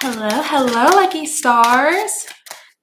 Hello, lucky stars.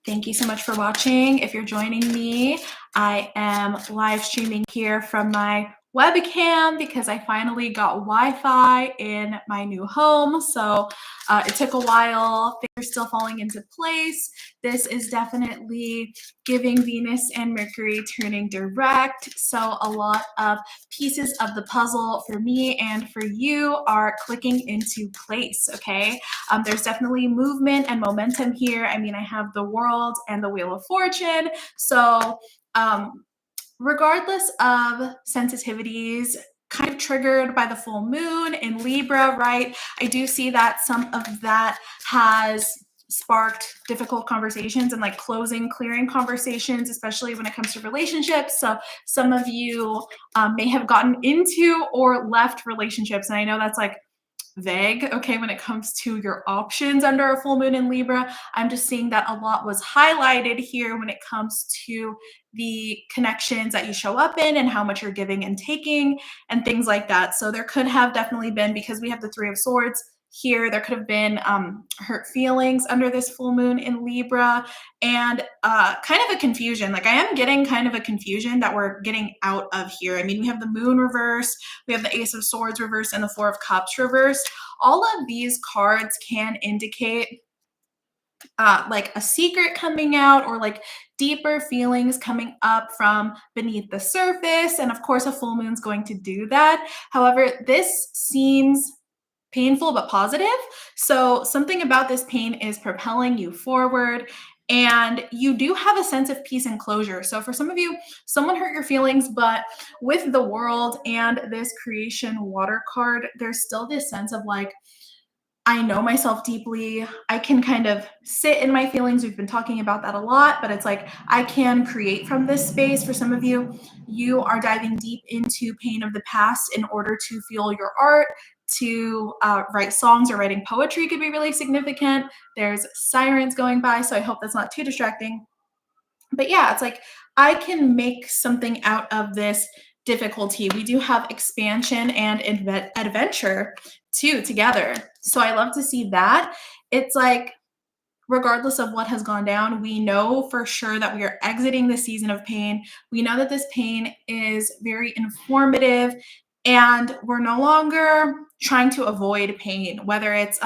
Thank you so much for watching. If you're joining me, I am live streaming here from my webcam because I finally got Wi-Fi in my new home. So it took a while. Things are still falling into place. This is definitely giving Venus and Mercury turning direct. So a lot of pieces of the puzzle for me and for you are clicking into place, okay? There's definitely movement and momentum here. I mean, I have the world and the Wheel of Fortune. So regardless of sensitivities, kind of triggered by the full moon in Libra, right? I do see that some of that has sparked difficult conversations and like clearing conversations, especially when it comes to relationships. So some of you may have gotten into or left relationships. And I know that's like vague, okay, when it comes to your options under a full moon in Libra. I'm just seeing that a lot was highlighted here when it comes to the connections that you show up in and how much you're giving and taking and things like that. So there could have definitely been, because we have the Three of Swords here, there could have been hurt feelings under this full moon in Libra and kind of a confusion. Like I am getting kind of a confusion that we're getting out of here. I mean, we have the moon reverse, we have the Ace of Swords reverse, and the Four of Cups reversed. All of these cards can indicate like a secret coming out or like deeper feelings coming up from beneath the surface. And of course, a full moon's going to do that. However, this seems painful but positive. So something about this pain is propelling you forward. And you do have a sense of peace and closure. So for some of you, someone hurt your feelings, but with the world and this creation water card, there's still this sense of like, I know myself deeply. I can kind of sit in my feelings. We've been talking about that a lot, but it's like I can create from this space. For some of you, you are diving deep into pain of the past in order to fuel your art, to write songs or writing poetry could be really significant. There's sirens going by, so I hope that's not too distracting. But yeah, it's like I can make something out of this difficulty. We do have expansion and adventure too together. So I love to see that. It's like, regardless of what has gone down, we know for sure that we are exiting the season of pain. We know that this pain is very informative and we're no longer trying to avoid pain, whether it's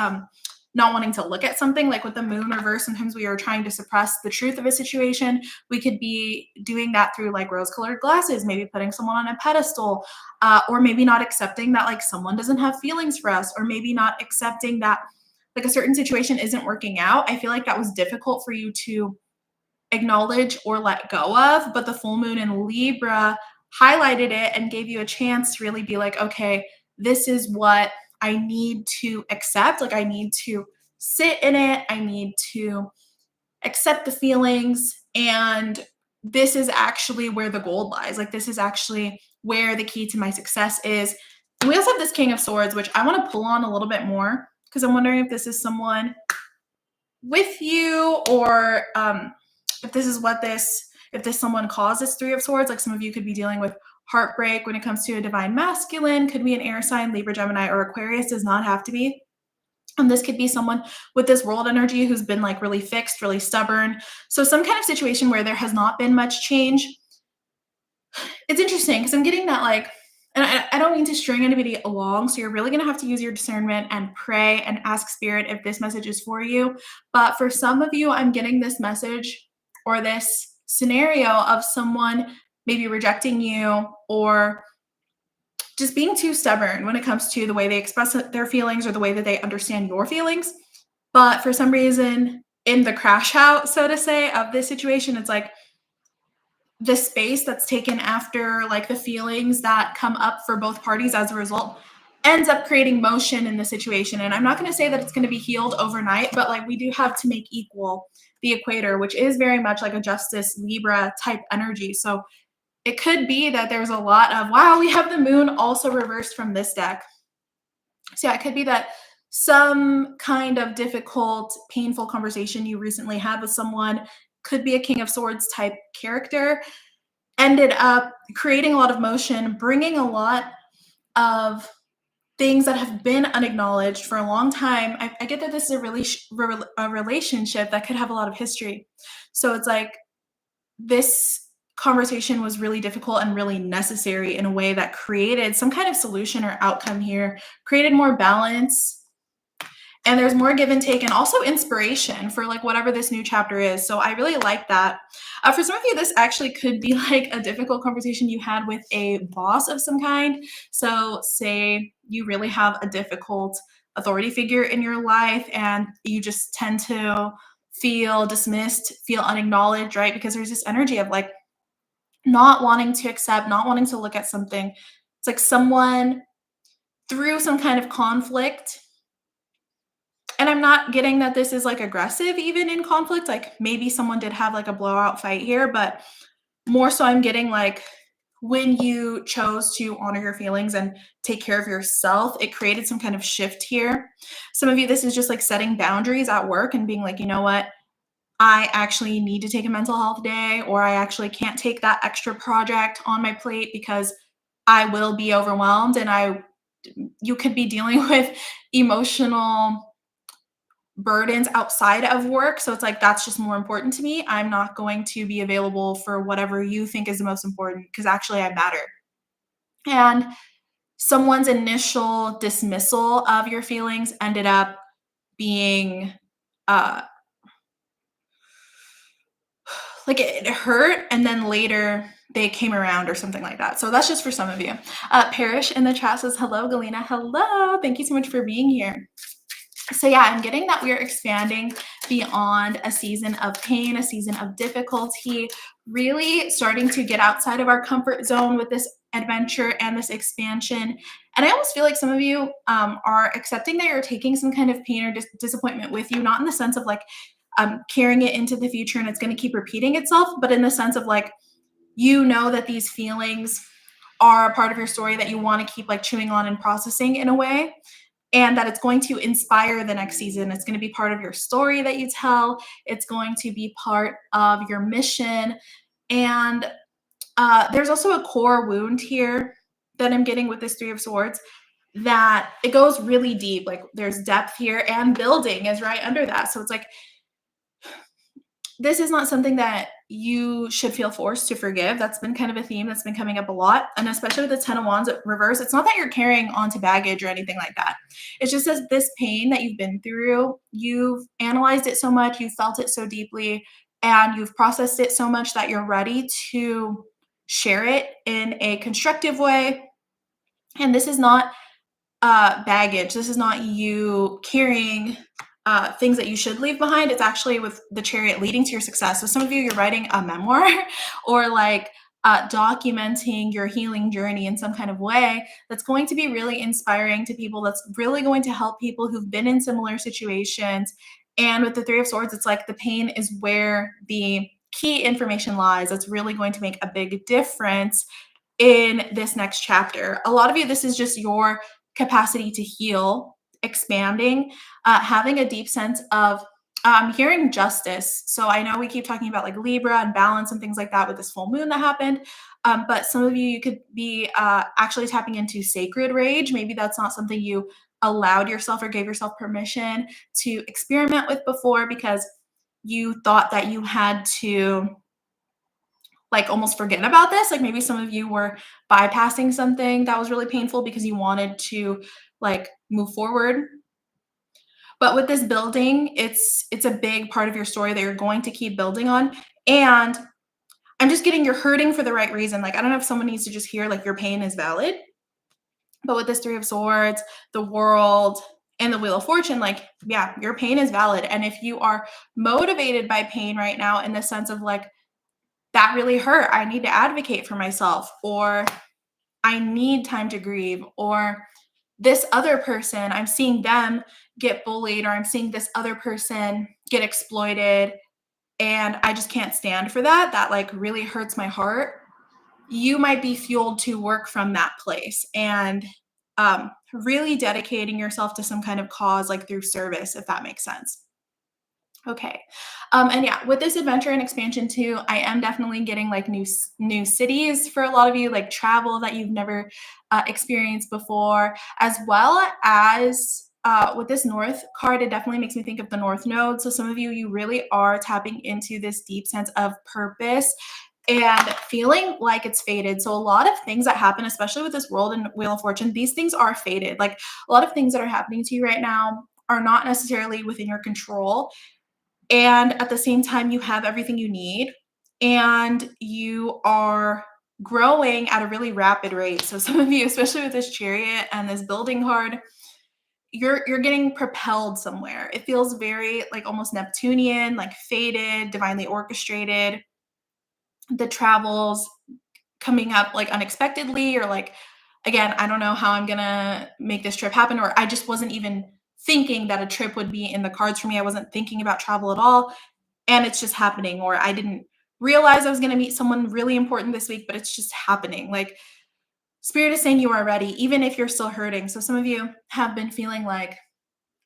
not wanting to look at something like with the moon reverse. Sometimes we are trying to suppress the truth of a situation. We could be doing that through like rose colored glasses, maybe putting someone on a pedestal, or maybe not accepting that like someone doesn't have feelings for us, or maybe not accepting that like a certain situation isn't working out. I feel like that was difficult for you to acknowledge or let go of, but the full moon in Libra highlighted it and gave you a chance to really be like, okay, this is what I need to accept. Like I need to sit in it. I need to accept the feelings. And this is actually where the gold lies. Like this is actually where the key to my success is. And we also have this King of Swords, which I want to pull on a little bit more because I'm wondering if this is someone with you or if this is if this someone caused this Three of Swords. Like some of you could be dealing with heartbreak when it comes to a divine masculine, could be an air sign, Libra, Gemini, or Aquarius, does not have to be. And this could be someone with this world energy who's been like really fixed, really stubborn. So some kind of situation where there has not been much change. It's interesting because I'm getting that like, and I don't mean to string anybody along. So you're really going to have to use your discernment and pray and ask spirit if this message is for you. But for some of you, I'm getting this message or this scenario of someone maybe rejecting you or just being too stubborn when it comes to the way they express their feelings or the way that they understand your feelings. But for some reason, in the crash out, so to say, of this situation, it's like the space that's taken after like the feelings that come up for both parties as a result ends up creating motion in the situation. And I'm not going to say that it's going to be healed overnight, but like we do have to make equal the equator, which is very much like a Justice Libra type energy. So it could be that there's a lot of, wow, we have the moon also reversed from this deck. So yeah, it could be that some kind of difficult, painful conversation you recently had with someone, could be a King of Swords type character, ended up creating a lot of motion, bringing a lot of things that have been unacknowledged for a long time. I get that this is a relationship that could have a lot of history. So it's like this conversation was really difficult and really necessary in a way that created some kind of solution or outcome here, created more balance, and there's more give and take and also inspiration for like whatever this new chapter is. So I really like that. For some of you, this actually could be like a difficult conversation you had with a boss of some kind. So say you really have a difficult authority figure in your life and you just tend to feel dismissed, feel unacknowledged, right? Because there's this energy of like not wanting to accept, not wanting to look at something. It's like someone through some kind of conflict, and I'm not getting that this is like aggressive even in conflict. Like maybe someone did have like a blowout fight here, but more so I'm getting like when you chose to honor your feelings and take care of yourself, it created some kind of shift here. Some of you, this is just like setting boundaries at work and being like, you know what? I actually need to take a mental health day, or I actually can't take that extra project on my plate because I will be overwhelmed. And you could be dealing with emotional burdens outside of work. So it's like, that's just more important to me. I'm not going to be available for whatever you think is the most important because actually I matter. And someone's initial dismissal of your feelings ended up being uh, like it hurt. And then later they came around or something like that. So that's just for some of you. Parrish in the chat says, hello, Galena. Hello. Thank you so much for being here. So yeah, I'm getting that we're expanding beyond a season of pain, a season of difficulty, really starting to get outside of our comfort zone with this adventure and this expansion. And I almost feel like some of you are accepting that you're taking some kind of pain or disappointment with you, not in the sense of like carrying it into the future and it's going to keep repeating itself, but in the sense of like, you know that these feelings are a part of your story that you want to keep like chewing on and processing in a way, and that it's going to inspire the next season. It's going to be part of your story that you tell. It's going to be part of your mission. And there's also a core wound here that I'm getting with this Three of Swords, that it goes really deep. Like there's depth here, and building is right under that. So it's like, this is not something that you should feel forced to forgive. That's been kind of a theme that's been coming up a lot. And especially with the Ten of Wands reverse, it's not that you're carrying onto baggage or anything like that. It's just as this pain that you've been through, you've analyzed it so much, you've felt it so deeply, and you've processed it so much that you're ready to share it in a constructive way. And this is not baggage. This is not you carrying things that you should leave behind. It's actually with the Chariot leading to your success. So some of you, you're writing a memoir or like documenting your healing journey in some kind of way that's going to be really inspiring to people, that's really going to help people who've been in similar situations. And with the Three of Swords, it's like the pain is where the key information lies. That's really going to make a big difference in this next chapter. A lot of you, this is just your capacity to heal, expanding, having a deep sense of hearing justice. So I know we keep talking about like Libra and balance and things like that with this full moon that happened. But some of you could be actually tapping into sacred rage. Maybe that's not something you allowed yourself or gave yourself permission to experiment with before because you thought that you had to like almost forget about this. Like maybe some of you were bypassing something that was really painful because you wanted to like move forward. But with this building, it's a big part of your story that you're going to keep building on. And I'm just getting you're hurting for the right reason. Like I don't know if someone needs to just hear like your pain is valid. But with this Three of Swords, the World, and the Wheel of Fortune, like, yeah, your pain is valid. And if you are motivated by pain right now in the sense of like, that really hurt, I need to advocate for myself, or I need time to grieve, or this other person, I'm seeing them get bullied, or I'm seeing this other person get exploited, and I just can't stand for that. That like really hurts my heart. You might be fueled to work from that place and really dedicating yourself to some kind of cause, like through service, if that makes sense. Okay. And yeah, with this adventure and expansion too, I am definitely getting like new cities for a lot of you, like travel that you've never experienced before, as well as with this North card, it definitely makes me think of the North Node. So some of you, you really are tapping into this deep sense of purpose and feeling like it's faded. So a lot of things that happen, especially with this world and Wheel of Fortune, these things are faded. Like a lot of things that are happening to you right now are not necessarily within your control, and at the same time you have everything you need and you are growing at a really rapid rate. So some of you, especially with this chariot and this building card, you're getting propelled somewhere. It feels very like almost Neptunian, like fated, divinely orchestrated. The travels coming up like unexpectedly, or like, again, I don't know how I'm gonna make this trip happen, or I just wasn't even thinking that a trip would be in the cards for me. I wasn't thinking about travel at all, and it's just happening. Or I didn't realize I was going to meet someone really important this week, but it's just happening. Like spirit is saying you are ready, even if you're still hurting. So some of you have been feeling like,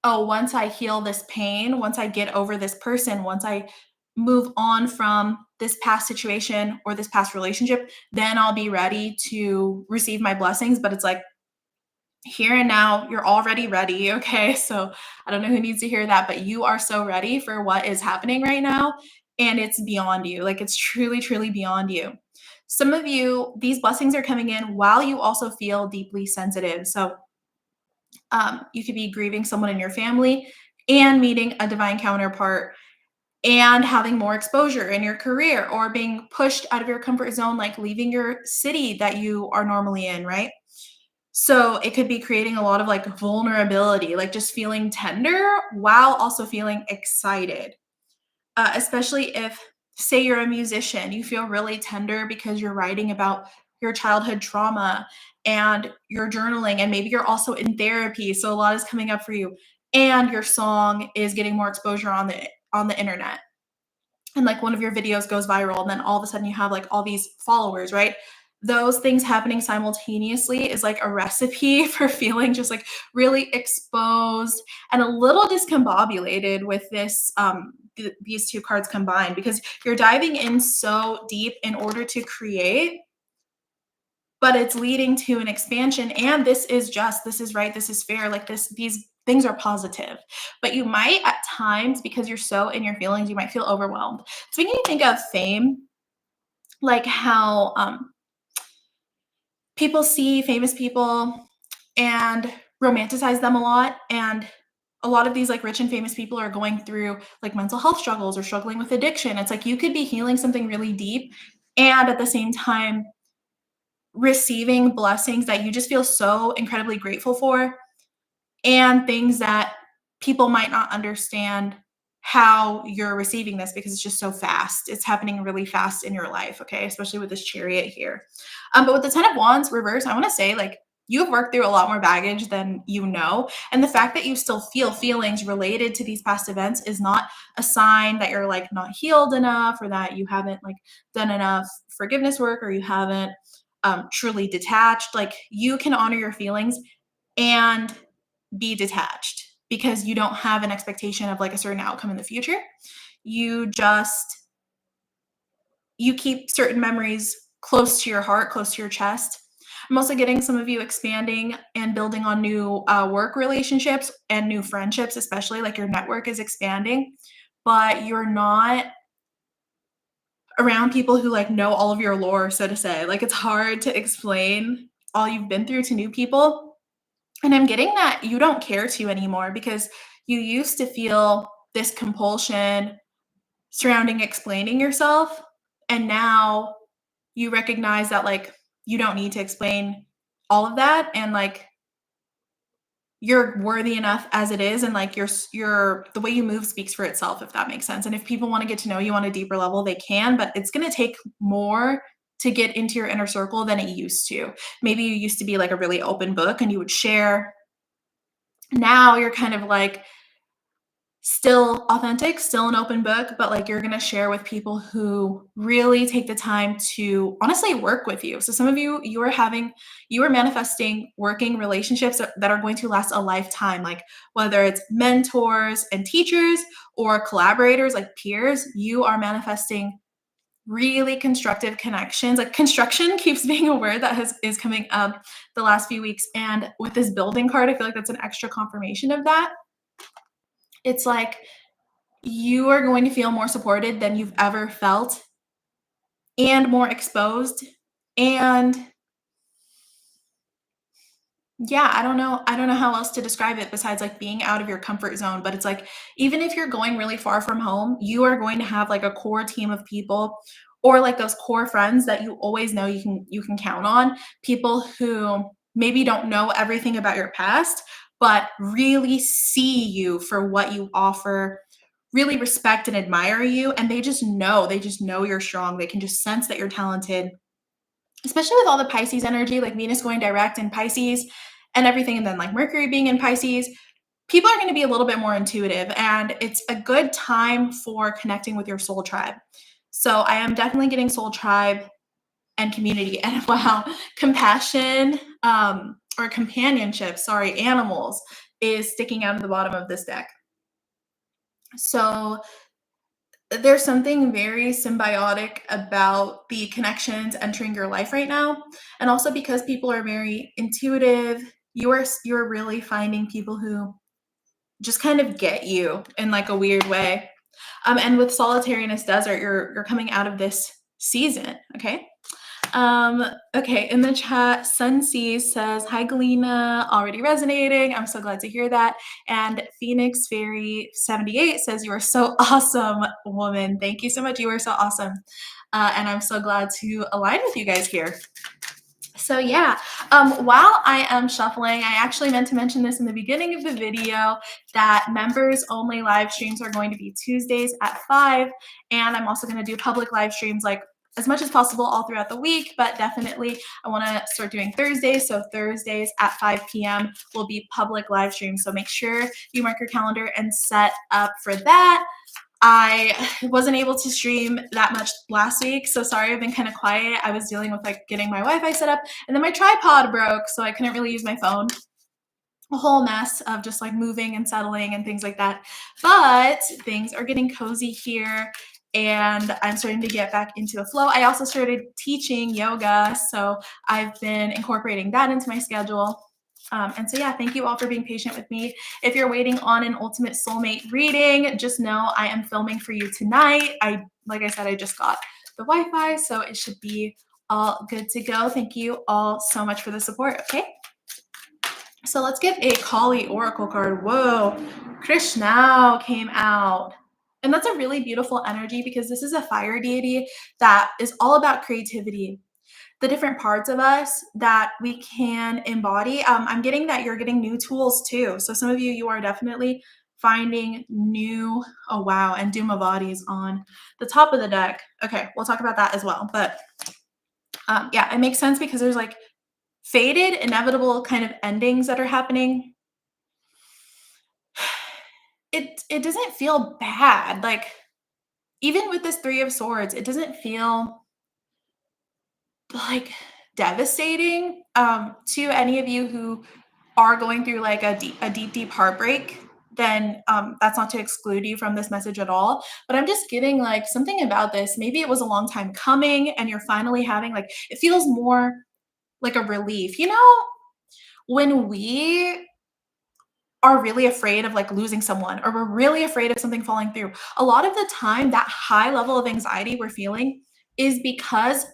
oh, once I heal this pain, once I get over this person, once I move on from this past situation or this past relationship, then I'll be ready to receive my blessings. But it's like, here and now, you're already ready. Okay. So I don't know who needs to hear that, but you are so ready for what is happening right now. And it's beyond you. Like it's truly, truly beyond you. Some of you, these blessings are coming in while you also feel deeply sensitive. So you could be grieving someone in your family and meeting a divine counterpart and having more exposure in your career, or being pushed out of your comfort zone, like leaving your city that you are normally in, right? So it could be creating a lot of like vulnerability, like just feeling tender while also feeling excited. Especially if, say, you're a musician, you feel really tender because you're writing about your childhood trauma and you're journaling, and maybe you're also in therapy. So a lot is coming up for you, and your song is getting more exposure on the internet, and like one of your videos goes viral, and then all of a sudden you have like all these followers, right? Those things happening simultaneously is like a recipe for feeling just like really exposed and a little discombobulated with this these two cards combined, because you're diving in so deep in order to create, but it's leading to an expansion. And this is just, this is right, this is fair, like this, these things are positive. But you might at times, because you're so in your feelings, you might feel overwhelmed. So when you think of fame, like how people see famous people and romanticize them a lot, and a lot of these like rich and famous people are going through like mental health struggles or struggling with addiction. It's like you could be healing something really deep and at the same time receiving blessings that you just feel so incredibly grateful for, and things that people might not understand how you're receiving this, because it's just so fast. It's happening really fast in your life, okay? Especially with this chariot here. But with the 10 of Wands reverse, I want to say like you've worked through a lot more baggage than you know. And the fact that you still feel feelings related to these past events is not a sign that you're like not healed enough, or that you haven't like done enough forgiveness work, or you haven't truly detached. Like you can honor your feelings and be detached, because you don't have an expectation of like a certain outcome in the future. You just, you keep certain memories close to your heart, close to your chest. I'm also getting some of you expanding and building on new work relationships and new friendships, especially like your network is expanding, but you're not around people who like know all of your lore, so to say. Like it's hard to explain all you've been through to new people. And I'm getting that you don't care to anymore, because you used to feel this compulsion surrounding explaining yourself. And now you recognize that like you don't need to explain all of that. And like you're worthy enough as it is. And like your the way you move speaks for itself, if that makes sense. And if people want to get to know you on a deeper level, they can, but it's going to take more to get into your inner circle than it used to. Maybe you used to be like a really open book and you would share. Now you're kind of like still authentic, still an open book, but like you're going to share with people who really take the time to honestly work with you. So some of you, you are manifesting working relationships that are going to last a lifetime, like whether it's mentors and teachers or collaborators like peers, you are manifesting really constructive connections. Like construction keeps being a word that is coming up the last few weeks. And with this building card, I feel like that's an extra confirmation of that. It's like you are going to feel more supported than you've ever felt and more exposed. And yeah, I don't know how else to describe it besides like being out of your comfort zone, but it's like even if you're going really far from home, you are going to have like a core team of people or like those core friends that you always know you can count on, people who maybe don't know everything about your past, but really see you for what you offer, really respect and admire you, and they just know you're strong. They can just sense that you're talented, especially with all the Pisces energy, like Venus going direct in Pisces and everything, and then like Mercury being in Pisces, people are going to be a little bit more intuitive, and it's a good time for connecting with your soul tribe. So I am definitely getting soul tribe and community, and wow, compassion or companionship, sorry, animals is sticking out of the bottom of this deck. So there's something very symbiotic about the connections entering your life right now, and also because people are very intuitive, you're really finding people who just kind of get you in like a weird way. And with solitariness desert, you're coming out of this season. Okay. Okay, in the chat, Sunseas says, "Hi Galena, already resonating. I'm so glad to hear that." And Phoenix Fairy 78 says, "You are so awesome, woman. Thank you so much. You are so awesome." And I'm so glad to align with you guys here. So yeah, while I am shuffling, I actually meant to mention this in the beginning of the video that members only live streams are going to be Tuesdays at 5, and I'm also going to do public live streams like as much as possible all throughout the week, but definitely I want to start doing Thursdays. So Thursdays at 5 p.m. will be public live streams. So make sure you mark your calendar and set up for that. I wasn't able to stream that much last week, so sorry I've been kind of quiet. I was dealing with like getting my Wi-Fi set up, and then my tripod broke, so I couldn't really use my phone. A whole mess of just like moving and settling and things like that. But things are getting cozy here, and I'm starting to get back into a flow. I also started teaching yoga, so I've been incorporating that into my schedule. And so yeah, thank you all for being patient with me. If you're waiting on an ultimate soulmate reading, just know I am filming for you tonight. Like I said, I just got the Wi-Fi, so it should be all good to go. Thank you all so much for the support, okay? So let's get a Kali Oracle card. Whoa, Krishna came out. And that's a really beautiful energy because this is a fire deity that is all about creativity, the different parts of us that we can embody. I'm getting that you're getting new tools too. So some of you are definitely finding new, oh wow, and Doomavati is on the top of the deck. Okay, we'll talk about that as well. But yeah, it makes sense because there's like fated, inevitable kind of endings that are happening. It doesn't feel bad. Like even with this Three of Swords, it doesn't feel like devastating to any of you who are going through like a deep heartbreak. Then that's not to exclude you from this message at all, but I'm just getting like something about this. Maybe it was a long time coming and you're finally having like, it feels more like a relief, when we are really afraid of like losing someone, or we're really afraid of something falling through, a lot of the time that high level of anxiety we're feeling is because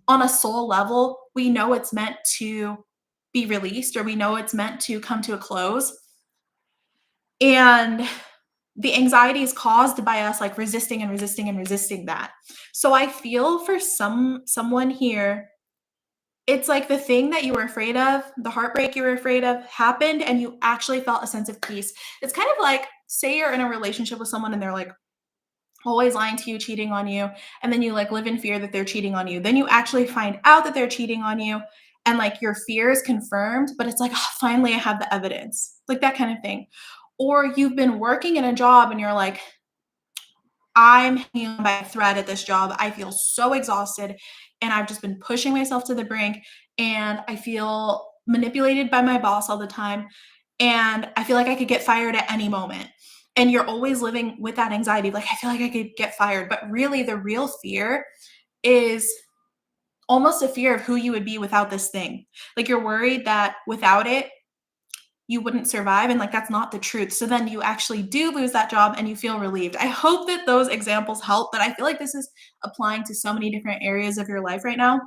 on a soul level, we know it's meant to be released, or we know it's meant to come to a close. And the anxiety is caused by us like resisting and resisting and resisting that. So I feel for someone here, it's like the thing that you were afraid of, the heartbreak you were afraid of happened, and you actually felt a sense of peace. It's kind of like, say you're in a relationship with someone and they're like always lying to you, cheating on you, and then you like live in fear that they're cheating on you. Then you actually find out that they're cheating on you, and like your fear is confirmed, but it's like, oh, finally I have the evidence, like that kind of thing. or you've been working in a job and you're like, I'm hanging on by a thread at this job. I feel so exhausted and I've just been pushing myself to the brink and I feel manipulated by my boss all the time and I feel like I could get fired at any moment. And you're always living with that anxiety, like I feel like I could get fired, but really the real fear is almost a fear of who you would be without this thing. Like you're worried that without it, you wouldn't survive. And like, that's not the truth. So then you actually do lose that job and you feel relieved. I hope that those examples help, but I feel like this is applying to so many different areas of your life right now.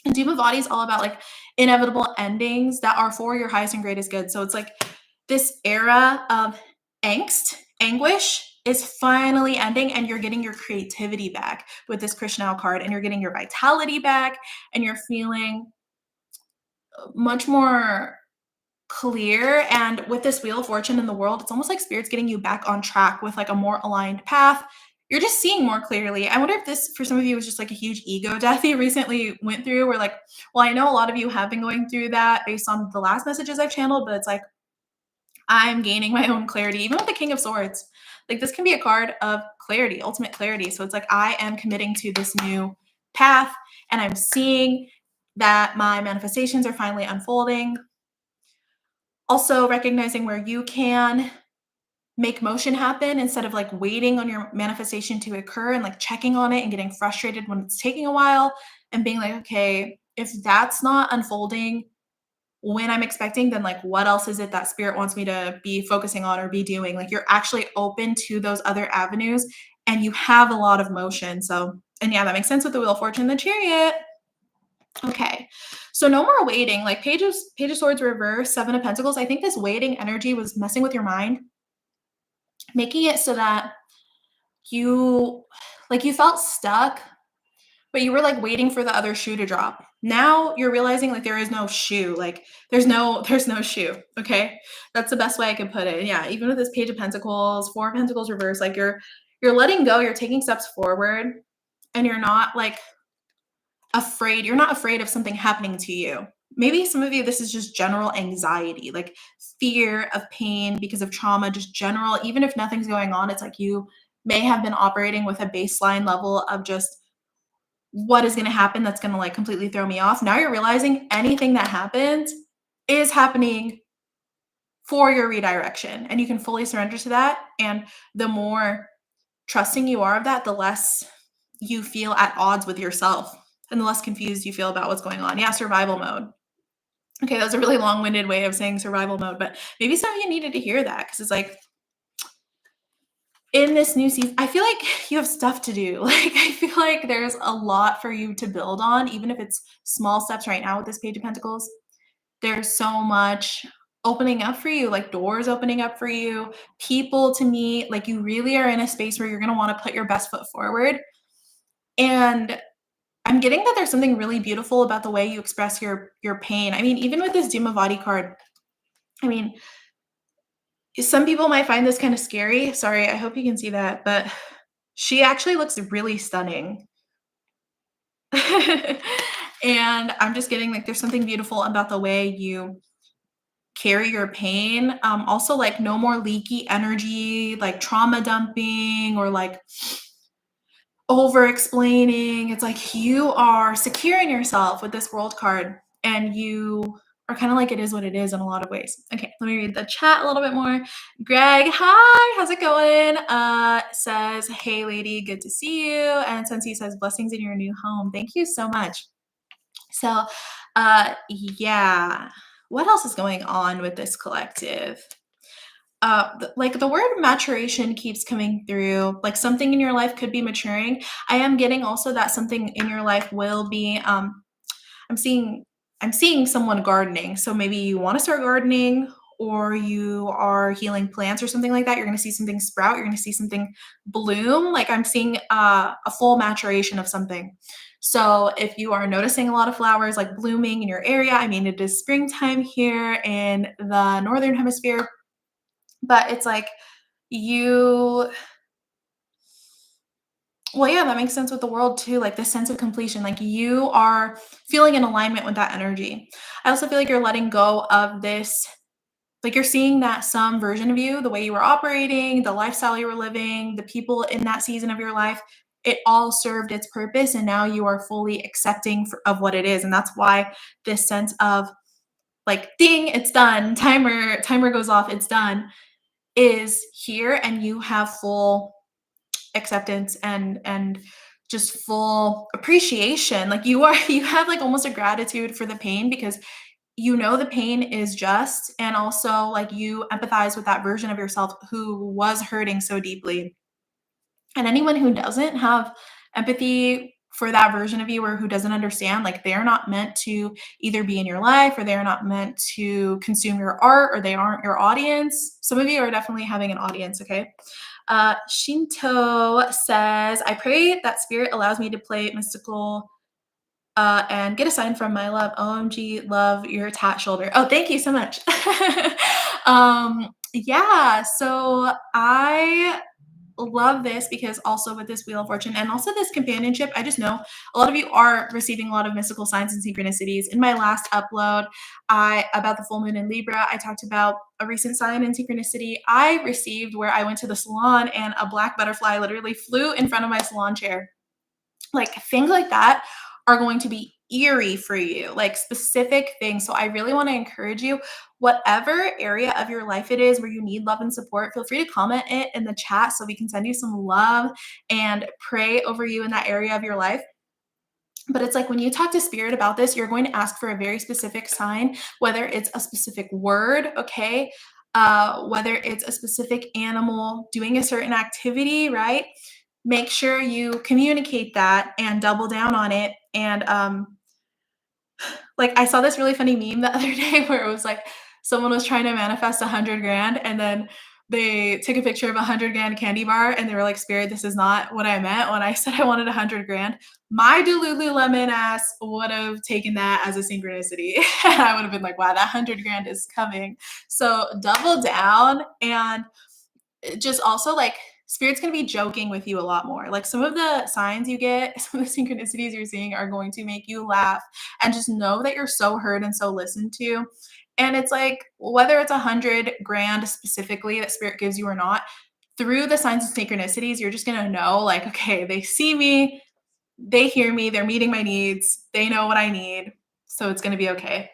And Body is all about like inevitable endings that are for your highest and greatest good. So it's like this era of anguish is finally ending and you're getting your creativity back with this Krishnal card and you're getting your vitality back and you're feeling much more clear. And with this Wheel of Fortune in the world, it's almost like spirit's getting you back on track with like a more aligned path. You're just seeing more clearly. I wonder if this for some of you was just like a huge ego death you recently went through, where like, well, I know a lot of you have been going through that based on the last messages I've channeled, but it's like I'm gaining my own clarity, even with the King of Swords. Like this can be a card of clarity, ultimate clarity. So it's like I am committing to this new path and I'm seeing that my manifestations are finally unfolding. Also recognizing where you can make motion happen instead of like waiting on your manifestation to occur and like checking on it and getting frustrated when it's taking a while and being like, okay, if that's not unfolding when I'm expecting, then like what else is it that spirit wants me to be focusing on or be doing? Like you're actually open to those other avenues and you have a lot of motion. So, and yeah, that makes sense with the Wheel of Fortune, the Chariot. Okay. So no more waiting. Like Page of Swords reverse, Seven of Pentacles. I think this waiting energy was messing with your mind, making it so that you felt stuck, but you were like waiting for the other shoe to drop. Now you're realizing like there is no shoe. Like there's no shoe. Okay. That's the best way I can put it. Yeah. Even with this Page of Pentacles, Four of Pentacles reverse, like you're letting go, you're taking steps forward and you're not like afraid. You're not afraid of something happening to you. Maybe some of you, this is just general anxiety, like fear of pain because of trauma, just general, even if nothing's going on, it's like you may have been operating with a baseline level of just what is going to happen that's going to like completely throw me off. Now you're realizing anything that happens is happening for your redirection and you can fully surrender to that. And the more trusting you are of that, the less you feel at odds with yourself and the less confused you feel about what's going on. Yeah, survival mode. Okay, that was a really long-winded way of saying survival mode, but maybe some of you needed to hear that because it's like, in this new season, I feel like you have stuff to do. Like, I feel like there's a lot for you to build on, even if it's small steps right now with this Page of Pentacles. There's so much opening up for you, like doors opening up for you, people to meet. Like, you really are in a space where you're going to want to put your best foot forward. And I'm getting that there's something really beautiful about the way you express your pain. I mean, even with this Dimavati card, I mean, some people might find this kind of scary. Sorry, I hope you can see that, but she actually looks really stunning. And I'm just getting like there's something beautiful about the way you carry your pain. Also like no more leaky energy, like trauma dumping or like over explaining. It's like you are secure in yourself with this World card and you are kind of like it is what it is in a lot of ways. Okay, let me read the chat a little bit more. Greg, hi, how's it going? Says, hey lady, good to see you. And Sensi says, blessings in your new home. Thank you so much. So yeah, what else is going on with this collective? Like the word maturation keeps coming through. Like something in your life could be maturing. I am getting also that something in your life will be I'm seeing someone gardening. So maybe you want to start gardening or you are healing plants or something like that. You're going to see something sprout. You're going to see something bloom. Like I'm seeing a full maturation of something. So if you are noticing a lot of flowers like blooming in your area, I mean, it is springtime here in the Northern Hemisphere, but it's like you well, yeah, that makes sense with the world too, like this sense of completion, like you are feeling in alignment with that energy. I also feel like you're letting go of this like you're seeing that some version of you, the way you were operating, the lifestyle you were living, the people in that season of your life, it all served its purpose, and now you are fully accepting of what it is. And that's why this sense of like ding, it's done, timer goes off, it's done, is here, and you have full acceptance and just full appreciation. Like you have like almost a gratitude for the pain, because you know the pain is just, and also like you empathize with that version of yourself who was hurting so deeply. And anyone who doesn't have empathy for that version of you, or who doesn't understand, like they're not meant to either be in your life, or they're not meant to consume your art, or they aren't your audience. Some of you are definitely having an audience, okay? Shinto says, I pray that spirit allows me to play mystical and get a sign from my love. OMG, love your tat shoulder. Oh, thank you so much. Yeah, so I love this, because also with this Wheel of Fortune and also this companionship, I just know a lot of you are receiving a lot of mystical signs and synchronicities. In my last upload, about the full moon in Libra, I talked about a recent sign and synchronicity I received where I went to the salon and a black butterfly literally flew in front of my salon chair. Like things like that are going to be eerie for you, like specific things. So I really want to encourage you, whatever area of your life it is where you need love and support, feel free to comment it in the chat so we can send you some love and pray over you in that area of your life. But it's like when you talk to spirit about this, you're going to ask for a very specific sign, whether it's a specific word, okay? Whether it's a specific animal doing a certain activity, right? Make sure you communicate that and double down on it. And like I saw this really funny meme the other day where it was like someone was trying to manifest 100 grand, and then they took a picture of 100 grand candy bar, and they were like, Spirit, this is not what I meant when I said I wanted 100 grand. My Lululemon ass would have taken that as a synchronicity. And I would have been like, wow, that 100 grand is coming. So double down, and just also like spirit's going to be joking with you a lot more. Like some of the signs you get, some of the synchronicities you're seeing are going to make you laugh, and just know that you're so heard and so listened to. And it's like whether it's 100 grand specifically that spirit gives you or not, through the signs and synchronicities, you're just going to know like, okay, they see me, they hear me, they're meeting my needs, they know what I need, so it's going to be okay.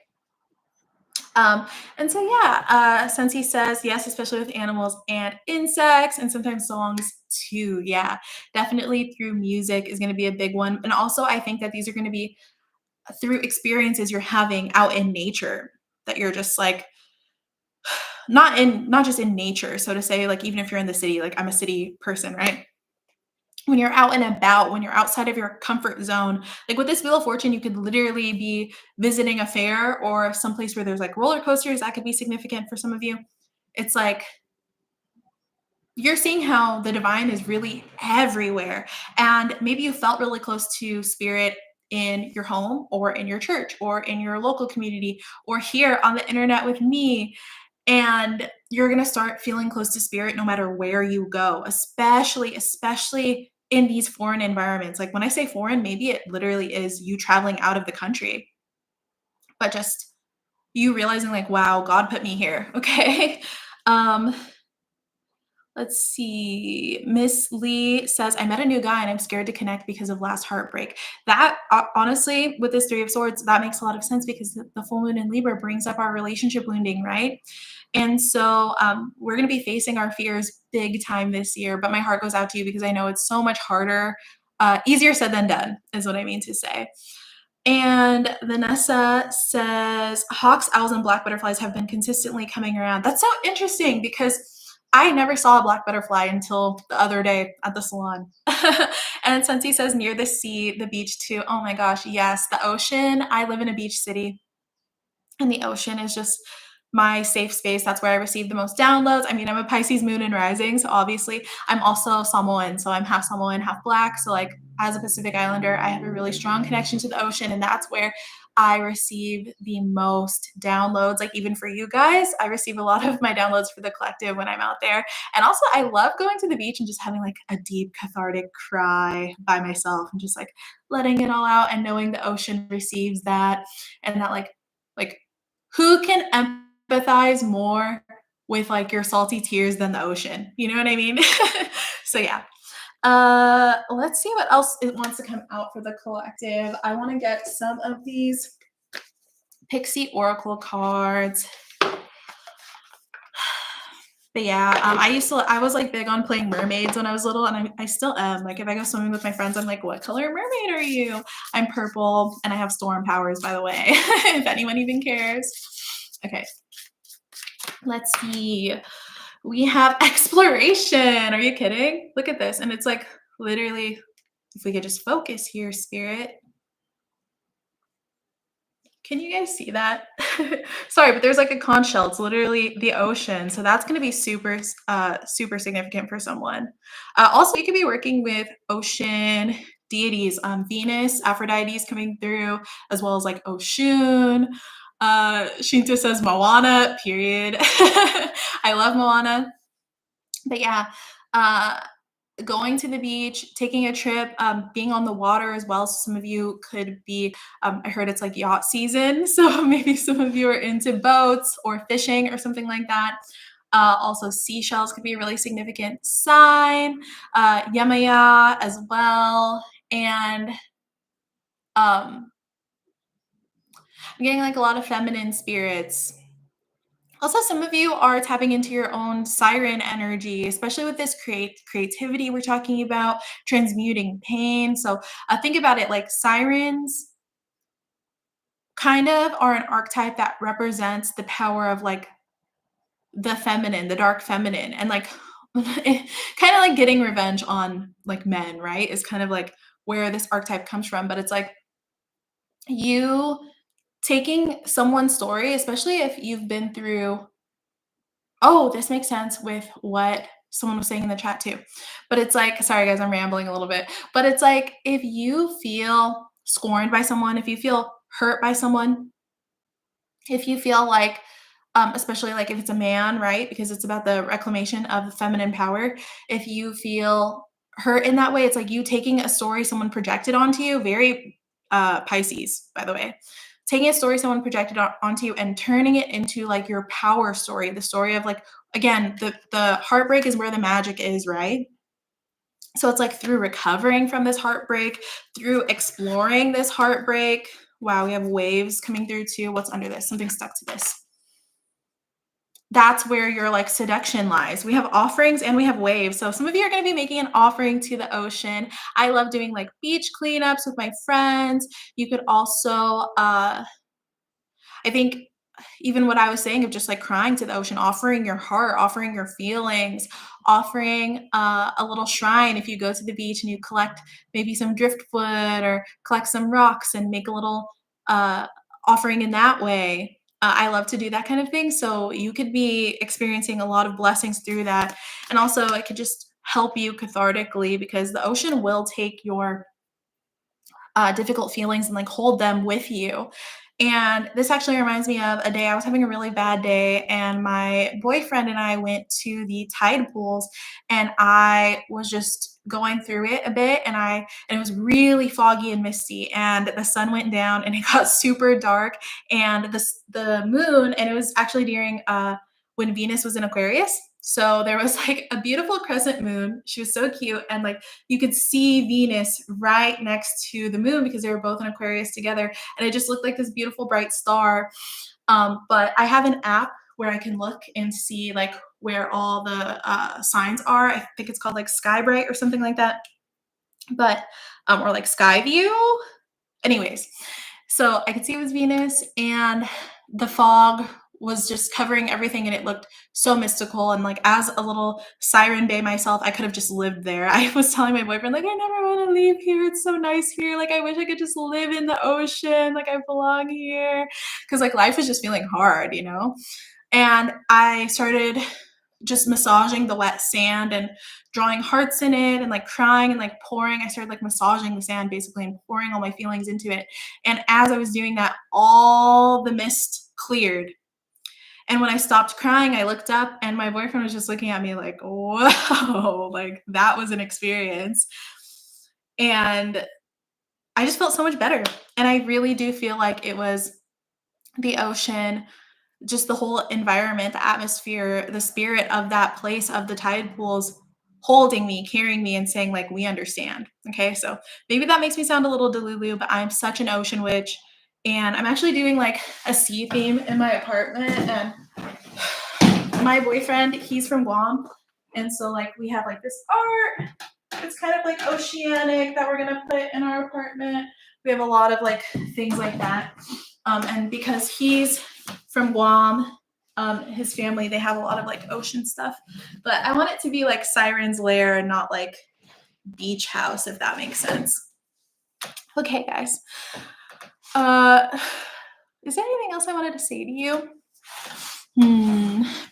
And so, yeah, Sensi says, yes, especially with animals and insects, and sometimes songs too. Yeah, definitely through music is going to be a big one. And also, I think that these are going to be through experiences you're having out in nature, that you're just like, not just in nature, so to say, like even if you're in the city, like I'm a city person, right? When you're out and about, when you're outside of your comfort zone, like with this Wheel of Fortune, you could literally be visiting a fair or someplace where there's like roller coasters. That could be significant for some of you. It's like you're seeing how the divine is really everywhere. And maybe you felt really close to spirit in your home, or in your church, or in your local community, or here on the internet with me. And you're going to start feeling close to spirit no matter where you go, especially in these foreign environments. Like when I say foreign, maybe it literally is you traveling out of the country, but just you realizing like, wow, God put me here. Okay. um Let's see. Miss Lee says, I met a new guy and I'm scared to connect because of last heartbreak. That honestly, with this Three of Swords, that makes a lot of sense, because the full moon in Libra brings up our relationship wounding, right? And so we're going to be facing our fears big time this year. But my heart goes out to you, because I know it's so much harder. Easier said than done is what I mean to say. And Vanessa says, hawks, owls, and black butterflies have been consistently coming around. That's so interesting, because I never saw a black butterfly until the other day at the salon. And Sensi says, near the sea, the beach too. Oh my gosh, yes, the ocean. I live in a beach city, and the ocean is just my safe space. That's where I receive the most downloads. I mean, I'm a Pisces moon and rising, so obviously I'm also Samoan. So I'm half Samoan, half black. So like as a Pacific Islander, I have a really strong connection to the ocean, and that's where I receive the most downloads. Like even for you guys, I receive a lot of my downloads for the collective when I'm out there. And also I love going to the beach and just having like a deep cathartic cry by myself, and just like letting it all out, and knowing the ocean receives that, and that like who can empathize empathize more with like your salty tears than the ocean. You know what I mean? So yeah. Let's see what else it wants to come out for the collective. I want to get some of these Pixie Oracle cards. But yeah, I was like big on playing mermaids when I was little, and I still am. Like if I go swimming with my friends, I'm like, what color mermaid are you? I'm purple, and I have storm powers, by the way, if anyone even cares. Okay, let's see. We have exploration. Are you kidding? Look at this. And it's like literally, if we could just focus here, spirit. Can you guys see that? Sorry, but there's like a conch shell. It's literally the ocean. So that's going to be super, super significant for someone. Also, you could be working with ocean deities. Venus, Aphrodite is coming through, as well as like Oshun. Shinta says Moana, period. I love Moana. But yeah, going to the beach, taking a trip, being on the water as well. So some of you could be, I heard it's like yacht season. So maybe some of you are into boats or fishing or something like that. Also, seashells could be a really significant sign. Yemaya as well. And I'm getting like a lot of feminine spirits. Also, some of you are tapping into your own siren energy, especially with this creativity we're talking about, transmuting pain. So think about it like sirens kind of are an archetype that represents the power of like the feminine, the dark feminine, and like kind of like getting revenge on like men, right? Is kind of like where this archetype comes from. But it's like you taking someone's story, especially if you've been through. Oh, this makes sense with what someone was saying in the chat too. But it's like, sorry guys, I'm rambling a little bit. But it's like if you feel scorned by someone, if you feel hurt by someone, if you feel like, especially like if it's a man, right? Because it's about the reclamation of feminine power. If you feel hurt in that way, it's like you taking a story someone projected onto you, very Pisces, by the way. Taking a story someone projected onto you and turning it into like your power story, the story of like, again, the heartbreak is where the magic is, right? So it's like through recovering from this heartbreak, through exploring this heartbreak. Wow, we have waves coming through too. What's under this? Something stuck to this. That's where your like seduction lies. We have offerings and we have waves. So some of you are going to be making an offering to the ocean. I love doing like beach cleanups with my friends. You could also I think even what I was saying of just like crying to the ocean, offering your heart, offering your feelings, offering a little shrine. If you go to the beach and you collect maybe some driftwood or collect some rocks and make a little uh, offering in that way. I love to do that kind of thing. So you could be experiencing a lot of blessings through that. And also, it could just help you cathartically because the ocean will take your difficult feelings and like hold them with you. And this actually reminds me of a day I was having a really bad day, and my boyfriend and I went to the tide pools, and I was just going through it a bit, and it was really foggy and misty, and the sun went down, and it got super dark, and the moon, and it was actually during when Venus was in Aquarius. So there was like a beautiful crescent moon. She was so cute, and like you could see Venus right next to the moon because they were both in Aquarius together. And it just looked like this beautiful bright star. But I have an app where I can look and see like where all the signs are. I think it's called like Skybright or something like that. But, or like Skyview. Anyways, so I could see it was Venus, and the fog was just covering everything, and it looked so mystical. And like as a little siren bay myself, I could have just lived there. I was telling my boyfriend, like, I never want to leave here. It's so nice here. Like I wish I could just live in the ocean. Like I belong here. Because like life was just feeling hard, you know? And I started just massaging the wet sand and drawing hearts in it and like crying and like pouring. I started like massaging the sand basically and pouring all my feelings into it. And as I was doing that, all the mist cleared. And when I stopped crying, I looked up and my boyfriend was just looking at me like, whoa, like that was an experience. And I just felt so much better. And I really do feel like it was the ocean just the whole environment, the atmosphere, the spirit of that place, of the tide pools holding me, carrying me, and saying, like, we understand. Okay. So maybe that makes me sound a little delulu, but I'm such an ocean witch. And I'm actually doing like a sea theme in my apartment. And my boyfriend, he's from Guam. And so, like, we have like this art. It's kind of like oceanic that we're gonna put in our apartment. We have a lot of like things like that. And because he's from Guam, his family, they have a lot of like ocean stuff. But I want it to be like Siren's Lair and not like beach house, if that makes sense. Okay, guys. Is there anything else I wanted to say to you?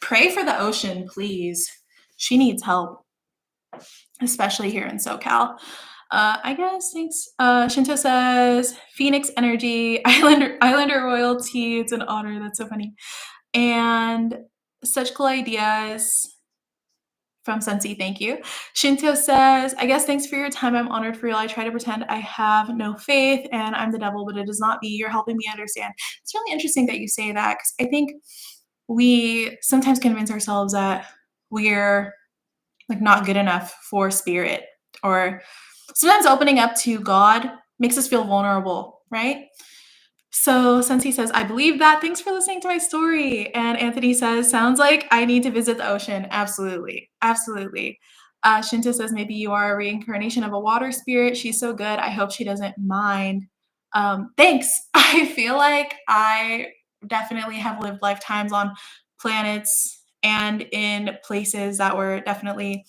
Pray for the ocean, please. She needs help, especially here in SoCal. I guess, thanks. Shinto says, Phoenix Energy, Islander royalty. It's an honor. That's so funny. And such cool ideas from Sensi. Thank you. Shinto says, I guess thanks for your time. I'm honored for real. I try to pretend I have no faith and I'm the devil, but it is not me. You're helping me understand. It's really interesting that you say that, because I think we sometimes convince ourselves that we're like not good enough for spirit, or sometimes opening up to God makes us feel vulnerable, right? So Sensi says, I believe that. Thanks for listening to my story. And Anthony says, sounds like I need to visit the ocean. Absolutely. Absolutely. Shinta says, maybe you are a reincarnation of a water spirit. She's so good. I hope she doesn't mind. Thanks. I feel like I definitely have lived lifetimes on planets and in places that were definitely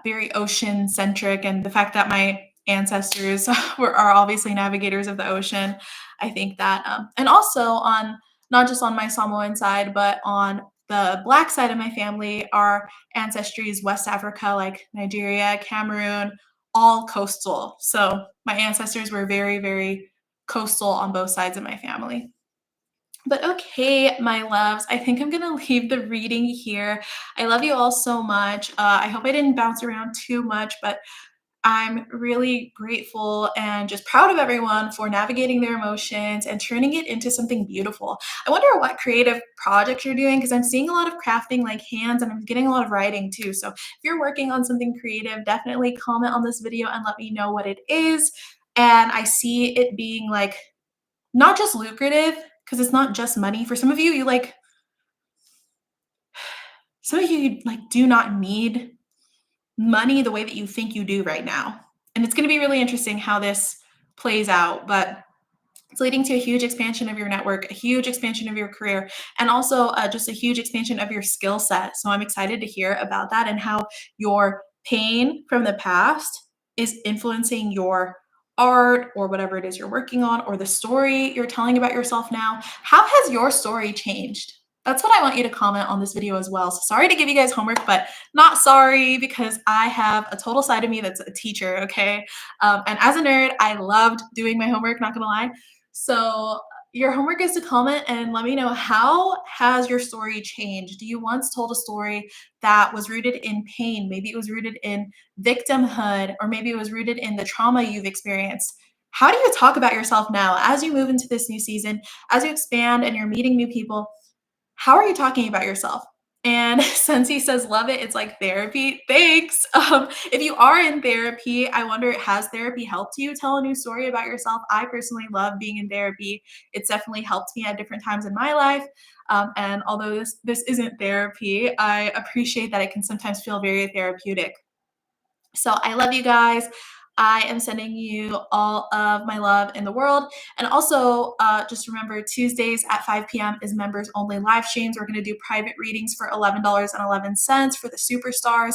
very ocean centric, and the fact that my ancestors are obviously navigators of the ocean, I think that, and also on not just on my Samoan side, but on the Black side of my family, our ancestry is West Africa, like Nigeria, Cameroon, all coastal. So my ancestors were very, very coastal on both sides of my family. But okay, my loves, I think I'm gonna leave the reading here. I love you all so much. I hope I didn't bounce around too much, but I'm really grateful and just proud of everyone for navigating their emotions and turning it into something beautiful. I wonder what creative projects you're doing, because I'm seeing a lot of crafting like hands, and I'm getting a lot of writing too. So if you're working on something creative, definitely comment on this video and let me know what it is. And I see it being like not just lucrative, because it's not just money. For some of you, some of you like do not need money the way that you think you do right now. And it's going to be really interesting how this plays out, but it's leading to a huge expansion of your network, a huge expansion of your career, and also just a huge expansion of your skill set. So I'm excited to hear about that and how your pain from the past is influencing your art or whatever it is you're working on, or the story you're telling about yourself now. How has your story changed? That's what I want you to comment on this video as well. So sorry to give you guys homework, but not sorry, because I have a total side of me that's a teacher, okay? And as a nerd, I loved doing my homework, not gonna lie. So your homework is to comment and let me know, how has your story changed? Do you once told a story that was rooted in pain? Maybe it was rooted in victimhood, or maybe it was rooted in the trauma you've experienced. How do you talk about yourself now as you move into this new season, as you expand and you're meeting new people? How are you talking about yourself? And Sensi says, love it. It's like therapy. Thanks. If you are in therapy, I wonder, has therapy helped you tell a new story about yourself? I personally love being in therapy. It's definitely helped me at different times in my life. And although this isn't therapy, I appreciate that it can sometimes feel very therapeutic. So I love you guys. I am sending you all of my love in the world. And also, just remember, Tuesdays at 5 p.m. is members only live streams. We're going to do private readings for $11.11 for the superstars.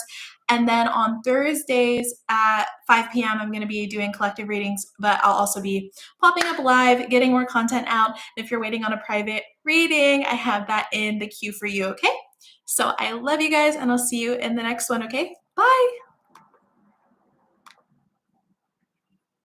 And then on Thursdays at 5 p.m., I'm going to be doing collective readings, but I'll also be popping up live, getting more content out. If you're waiting on a private reading, I have that in the queue for you, okay? So I love you guys, and I'll see you in the next one, okay? Bye.